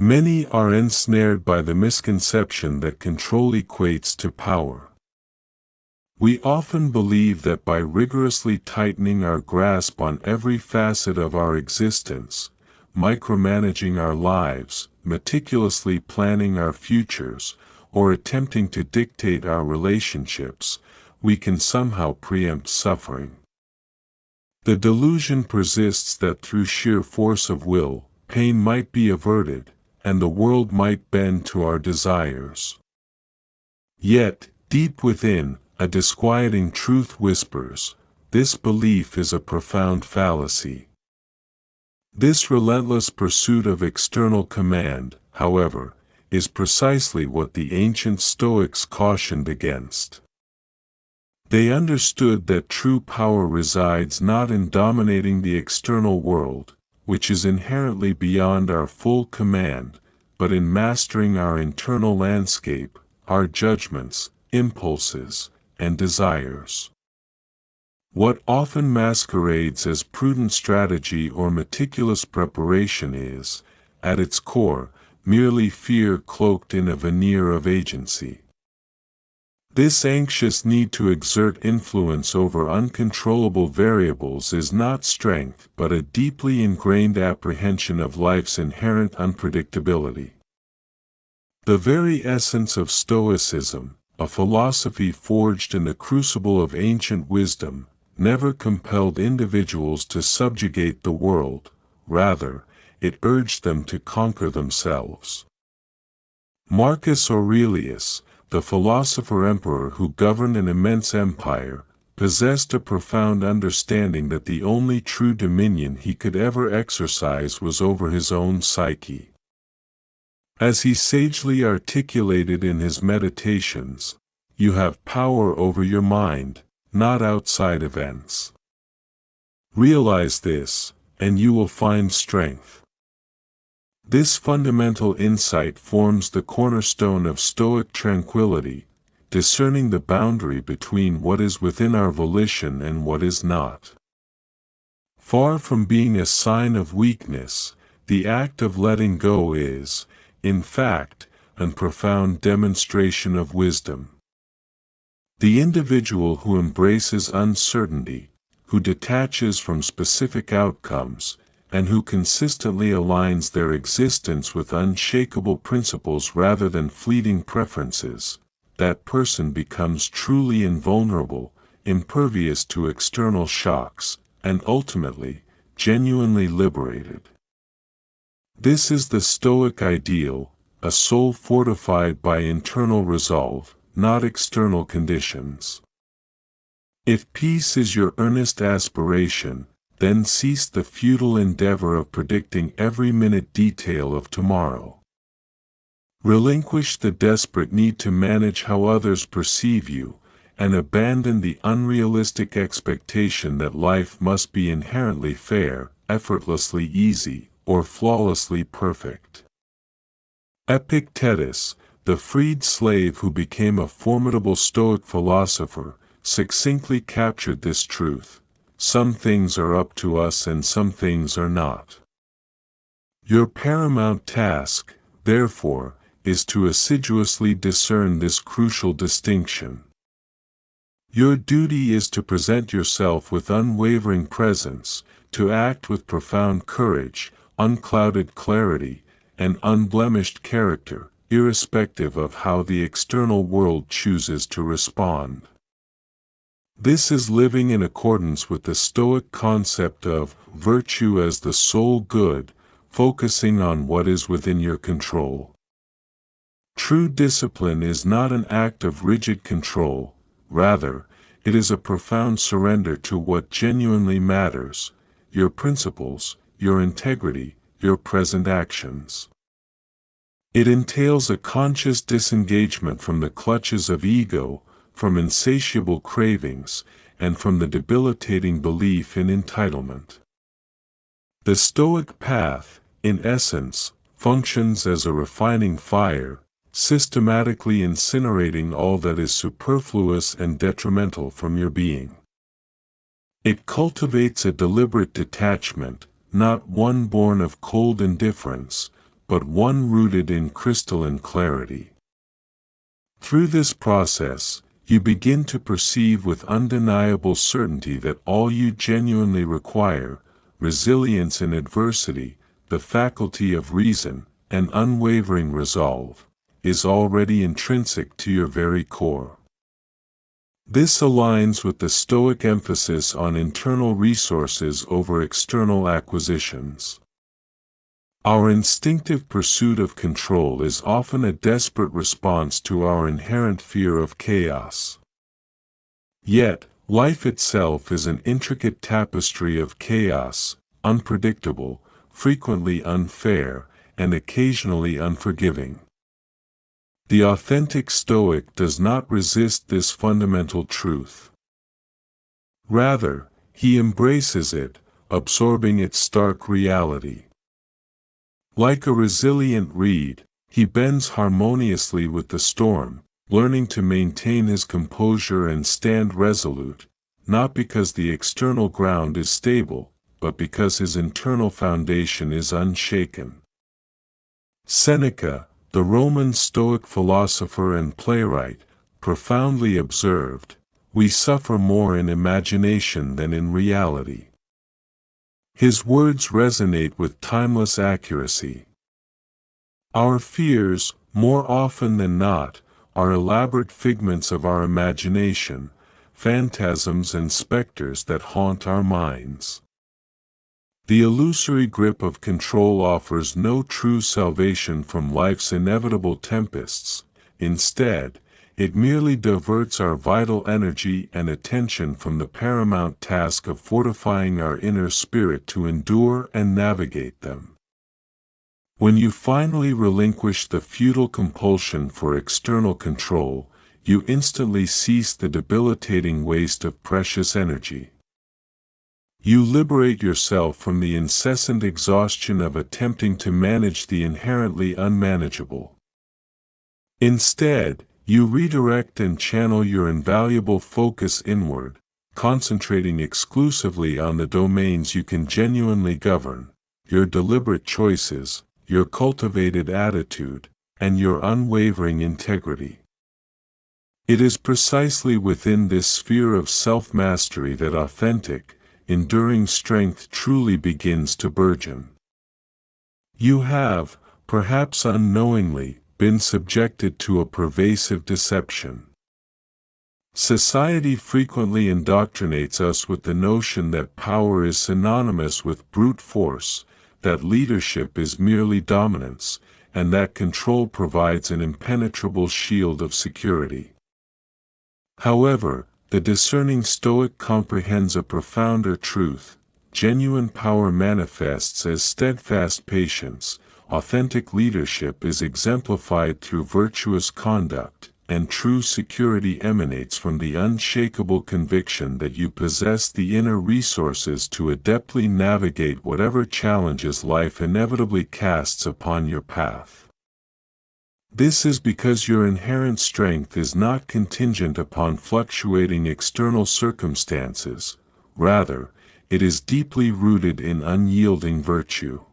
Many are ensnared by the misconception that control equates to power. We often believe that by rigorously tightening our grasp on every facet of our existence, micromanaging our lives, meticulously planning our futures, or attempting to dictate our relationships, we can somehow preempt suffering. The delusion persists that through sheer force of will, pain might be averted, and the world might bend to our desires. Yet, deep within, a disquieting truth whispers, this belief is a profound fallacy. This relentless pursuit of external command, however, is precisely what the ancient Stoics cautioned against. They understood that true power resides not in dominating the external world, which is inherently beyond our full command, but in mastering our internal landscape, our judgments, impulses, and desires. What often masquerades as prudent strategy or meticulous preparation is, at its core, merely fear cloaked in a veneer of agency. This anxious need to exert influence over uncontrollable variables is not strength but a deeply ingrained apprehension of life's inherent unpredictability. The very essence of Stoicism, a philosophy forged in the crucible of ancient wisdom, never compelled individuals to subjugate the world, rather, it urged them to conquer themselves. Marcus Aurelius, the philosopher-emperor who governed an immense empire, possessed a profound understanding that the only true dominion he could ever exercise was over his own psyche. As he sagely articulated in his meditations, you have power over your mind, not outside events. Realize this, and you will find strength. This fundamental insight forms the cornerstone of Stoic tranquility, discerning the boundary between what is within our volition and what is not. Far from being a sign of weakness, the act of letting go is, in fact, a profound demonstration of wisdom. The individual who embraces uncertainty, who detaches from specific outcomes, and who consistently aligns their existence with unshakable principles rather than fleeting preferences, that person becomes truly invulnerable, impervious to external shocks, and ultimately, genuinely liberated. This is the Stoic ideal, a soul fortified by internal resolve, not external conditions. If peace is your earnest aspiration, then cease the futile endeavor of predicting every minute detail of tomorrow. Relinquish the desperate need to manage how others perceive you, and abandon the unrealistic expectation that life must be inherently fair, effortlessly easy, or flawlessly perfect. Epictetus, the freed slave who became a formidable Stoic philosopher, succinctly captured this truth. Some things are up to us and some things are not. Your paramount task, therefore, is to assiduously discern this crucial distinction. Your duty is to present yourself with unwavering presence, to act with profound courage, unclouded clarity, and unblemished character, irrespective of how the external world chooses to respond. This is living in accordance with the Stoic concept of virtue as the sole good, focusing on what is within your control. True discipline is not an act of rigid control, rather, it is a profound surrender to what genuinely matters, your principles, your integrity, your present actions. It entails a conscious disengagement from the clutches of ego, from insatiable cravings, and from the debilitating belief in entitlement. The Stoic path, in essence, functions as a refining fire, systematically incinerating all that is superfluous and detrimental from your being. It cultivates a deliberate detachment, not one born of cold indifference, but one rooted in crystalline clarity. Through this process, you begin to perceive with undeniable certainty that all you genuinely require, resilience in adversity, the faculty of reason, and unwavering resolve, is already intrinsic to your very core. This aligns with the Stoic emphasis on internal resources over external acquisitions. Our instinctive pursuit of control is often a desperate response to our inherent fear of chaos. Yet, life itself is an intricate tapestry of chaos, unpredictable, frequently unfair, and occasionally unforgiving. The authentic Stoic does not resist this fundamental truth. Rather, he embraces it, absorbing its stark reality. Like a resilient reed, he bends harmoniously with the storm, learning to maintain his composure and stand resolute, not because the external ground is stable, but because his internal foundation is unshaken. Seneca, the Roman Stoic philosopher and playwright, profoundly observed, "We suffer more in imagination than in reality." His words resonate with timeless accuracy. Our fears, more often than not, are elaborate figments of our imagination, phantasms and specters that haunt our minds. The illusory grip of control offers no true salvation from life's inevitable tempests. Instead, it merely diverts our vital energy and attention from the paramount task of fortifying our inner spirit to endure and navigate them. When you finally relinquish the futile compulsion for external control, you instantly cease the debilitating waste of precious energy. You liberate yourself from the incessant exhaustion of attempting to manage the inherently unmanageable. Instead, you redirect and channel your invaluable focus inward, concentrating exclusively on the domains you can genuinely govern, your deliberate choices, your cultivated attitude, and your unwavering integrity. It is precisely within this sphere of self-mastery that authentic, enduring strength truly begins to burgeon. You have, perhaps unknowingly, been subjected to a pervasive deception. Society frequently indoctrinates us with the notion that power is synonymous with brute force, that leadership is merely dominance, and that control provides an impenetrable shield of security. However, the discerning Stoic comprehends a profounder truth. Genuine power manifests as steadfast patience, authentic leadership is exemplified through virtuous conduct, and true security emanates from the unshakable conviction that you possess the inner resources to adeptly navigate whatever challenges life inevitably casts upon your path. This is because your inherent strength is not contingent upon fluctuating external circumstances, rather, it is deeply rooted in unyielding virtue.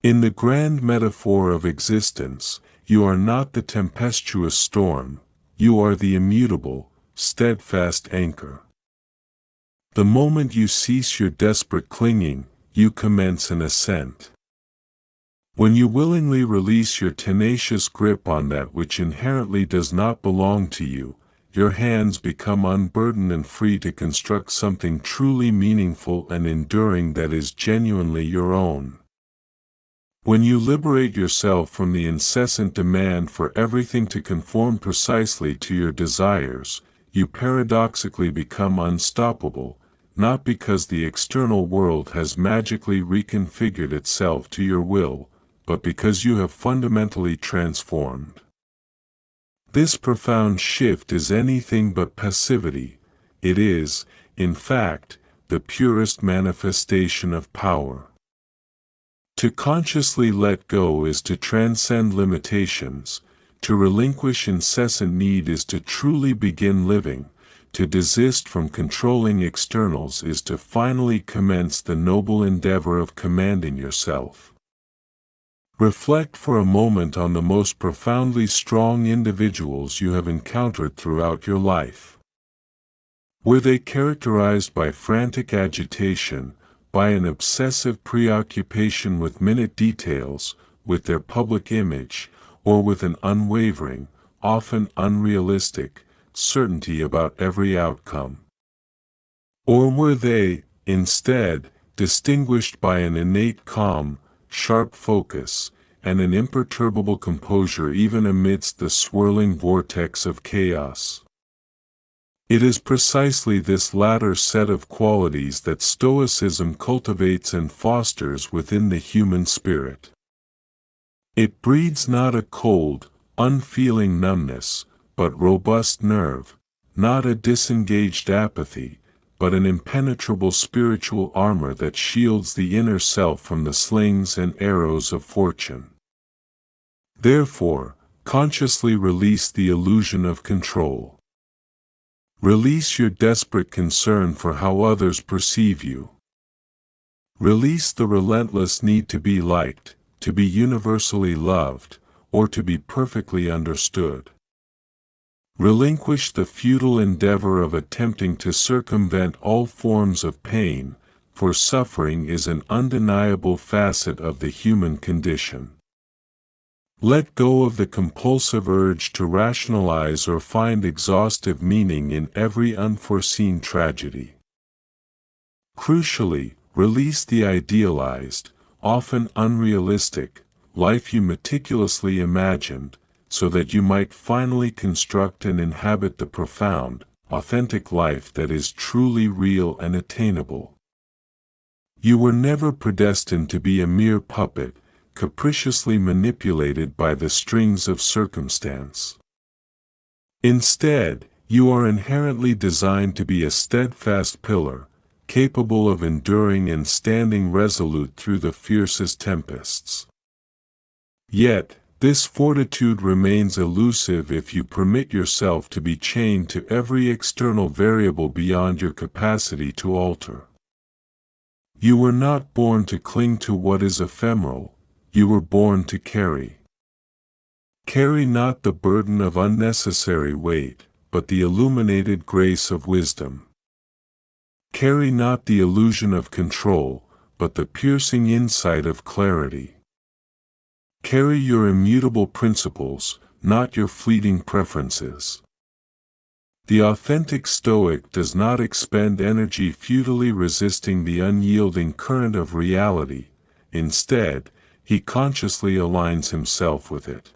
In the grand metaphor of existence, you are not the tempestuous storm, you are the immutable, steadfast anchor. The moment you cease your desperate clinging, you commence an ascent. When you willingly release your tenacious grip on that which inherently does not belong to you, your hands become unburdened and free to construct something truly meaningful and enduring that is genuinely your own. When you liberate yourself from the incessant demand for everything to conform precisely to your desires, you paradoxically become unstoppable, not because the external world has magically reconfigured itself to your will, but because you have fundamentally transformed. This profound shift is anything but passivity. It is, in fact, the purest manifestation of power. To consciously let go is to transcend limitations, to relinquish incessant need is to truly begin living, to desist from controlling externals is to finally commence the noble endeavor of commanding yourself. Reflect for a moment on the most profoundly strong individuals you have encountered throughout your life. Were they characterized by frantic agitation, by an obsessive preoccupation with minute details, with their public image, or with an unwavering, often unrealistic, certainty about every outcome? Or were they, instead, distinguished by an innate calm, sharp focus, and an imperturbable composure even amidst the swirling vortex of chaos? It is precisely this latter set of qualities that Stoicism cultivates and fosters within the human spirit. It breeds not a cold, unfeeling numbness, but robust nerve, not a disengaged apathy, but an impenetrable spiritual armor that shields the inner self from the slings and arrows of fortune. Therefore, consciously release the illusion of control. Release your desperate concern for how others perceive you. Release the relentless need to be liked, to be universally loved, or to be perfectly understood. Relinquish the futile endeavor of attempting to circumvent all forms of pain, for suffering is an undeniable facet of the human condition. Let go of the compulsive urge to rationalize or find exhaustive meaning in every unforeseen tragedy. Crucially, release the idealized, often unrealistic, life you meticulously imagined, so that you might finally construct and inhabit the profound, authentic life that is truly real and attainable. You were never predestined to be a mere puppet, capriciously manipulated by the strings of circumstance. Instead, you are inherently designed to be a steadfast pillar, capable of enduring and standing resolute through the fiercest tempests. Yet, this fortitude remains elusive if you permit yourself to be chained to every external variable beyond your capacity to alter. You were not born to cling to what is ephemeral. You were born to carry. Carry not the burden of unnecessary weight, but the illuminated grace of wisdom. Carry not the illusion of control, but the piercing insight of clarity. Carry your immutable principles, not your fleeting preferences. The authentic Stoic does not expend energy futilely resisting the unyielding current of reality. Instead, he consciously aligns himself with it.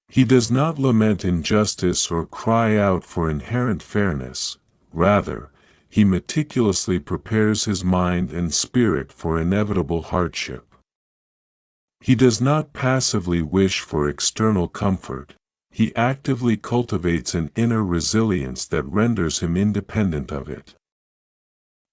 He does not lament injustice or cry out for inherent fairness. Rather, he meticulously prepares his mind and spirit for inevitable hardship. He does not passively wish for external comfort. He actively cultivates an inner resilience that renders him independent of it.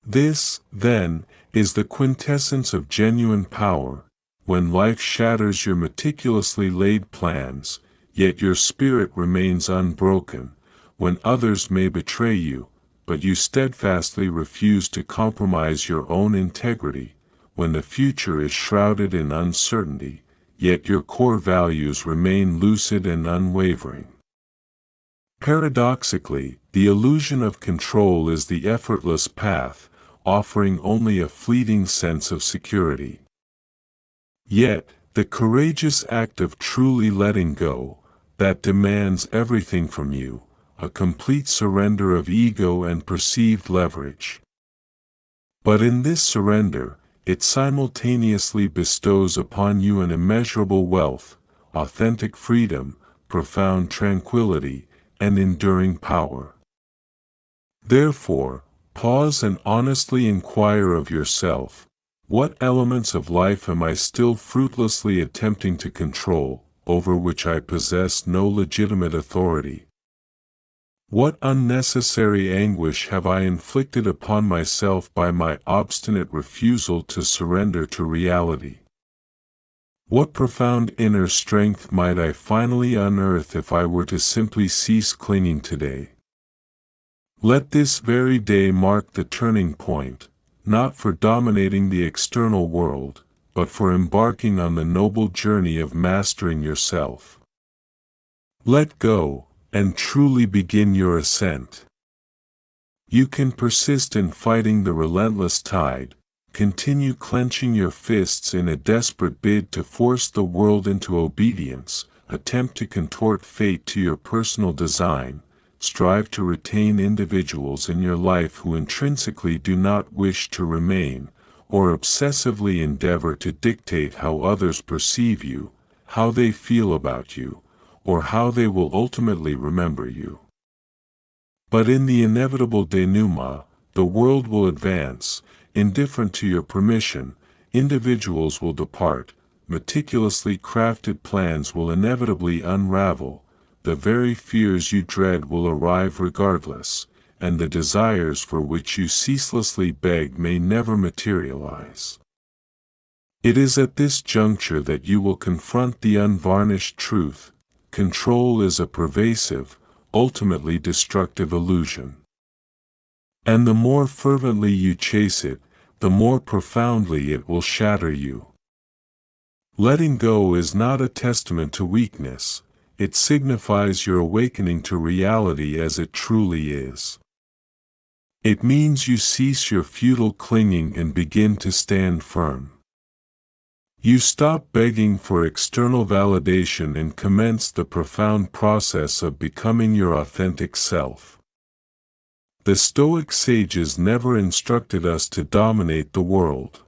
This, then, is the quintessence of genuine power. When life shatters your meticulously laid plans, yet your spirit remains unbroken, when others may betray you, but you steadfastly refuse to compromise your own integrity, when the future is shrouded in uncertainty, yet your core values remain lucid and unwavering. Paradoxically, the illusion of control is the effortless path, offering only a fleeting sense of security. Yet, the courageous act of truly letting go, that demands everything from you, a complete surrender of ego and perceived leverage. But in this surrender, it simultaneously bestows upon you an immeasurable wealth, authentic freedom, profound tranquility, and enduring power. Therefore, pause and honestly inquire of yourself, what elements of life am I still fruitlessly attempting to control, over which I possess no legitimate authority? What unnecessary anguish have I inflicted upon myself by my obstinate refusal to surrender to reality? What profound inner strength might I finally unearth if I were to simply cease clinging today? Let this very day mark the turning point, not for dominating the external world, but for embarking on the noble journey of mastering yourself. Let go, and truly begin your ascent. You can persist in fighting the relentless tide, continue clenching your fists in a desperate bid to force the world into obedience, attempt to contort fate to your personal design, strive to retain individuals in your life who intrinsically do not wish to remain, or obsessively endeavor to dictate how others perceive you, how they feel about you, or how they will ultimately remember you. But in the inevitable denouement, the world will advance, indifferent to your permission, individuals will depart, meticulously crafted plans will inevitably unravel, the very fears you dread will arrive regardless, and the desires for which you ceaselessly beg may never materialize. It is at this juncture that you will confront the unvarnished truth: control is a pervasive, ultimately destructive illusion. And the more fervently you chase it, the more profoundly it will shatter you. Letting go is not a testament to weakness, it signifies your awakening to reality as it truly is. It means you cease your futile clinging and begin to stand firm. You stop begging for external validation and commence the profound process of becoming your authentic self. The Stoic sages never instructed us to dominate the world.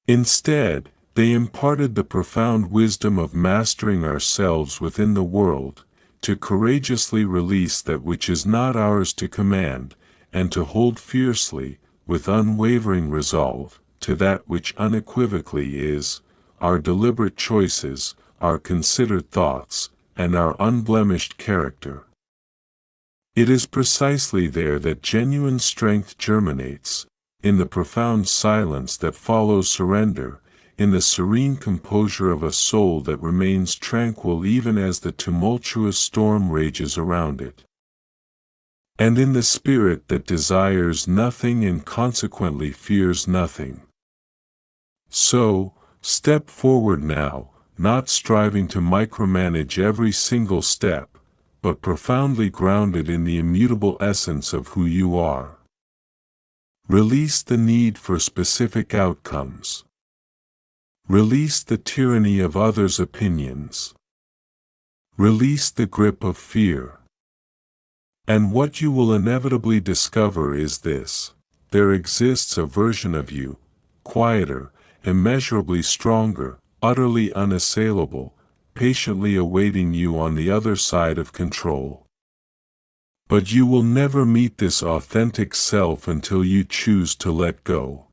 Instead, they imparted the profound wisdom of mastering ourselves within the world, to courageously release that which is not ours to command, and to hold fiercely, with unwavering resolve, to that which unequivocally is, our deliberate choices, our considered thoughts, and our unblemished character. It is precisely there that genuine strength germinates, in the profound silence that follows surrender, in the serene composure of a soul that remains tranquil even as the tumultuous storm rages around it, and in the spirit that desires nothing and consequently fears nothing. So, step forward now, not striving to micromanage every single step, but profoundly grounded in the immutable essence of who you are. Release the need for specific outcomes. Release the tyranny of others' opinions. Release the grip of fear. And what you will inevitably discover is this: there exists a version of you, quieter, immeasurably stronger, utterly unassailable, patiently awaiting you on the other side of control. But you will never meet this authentic self until you choose to let go.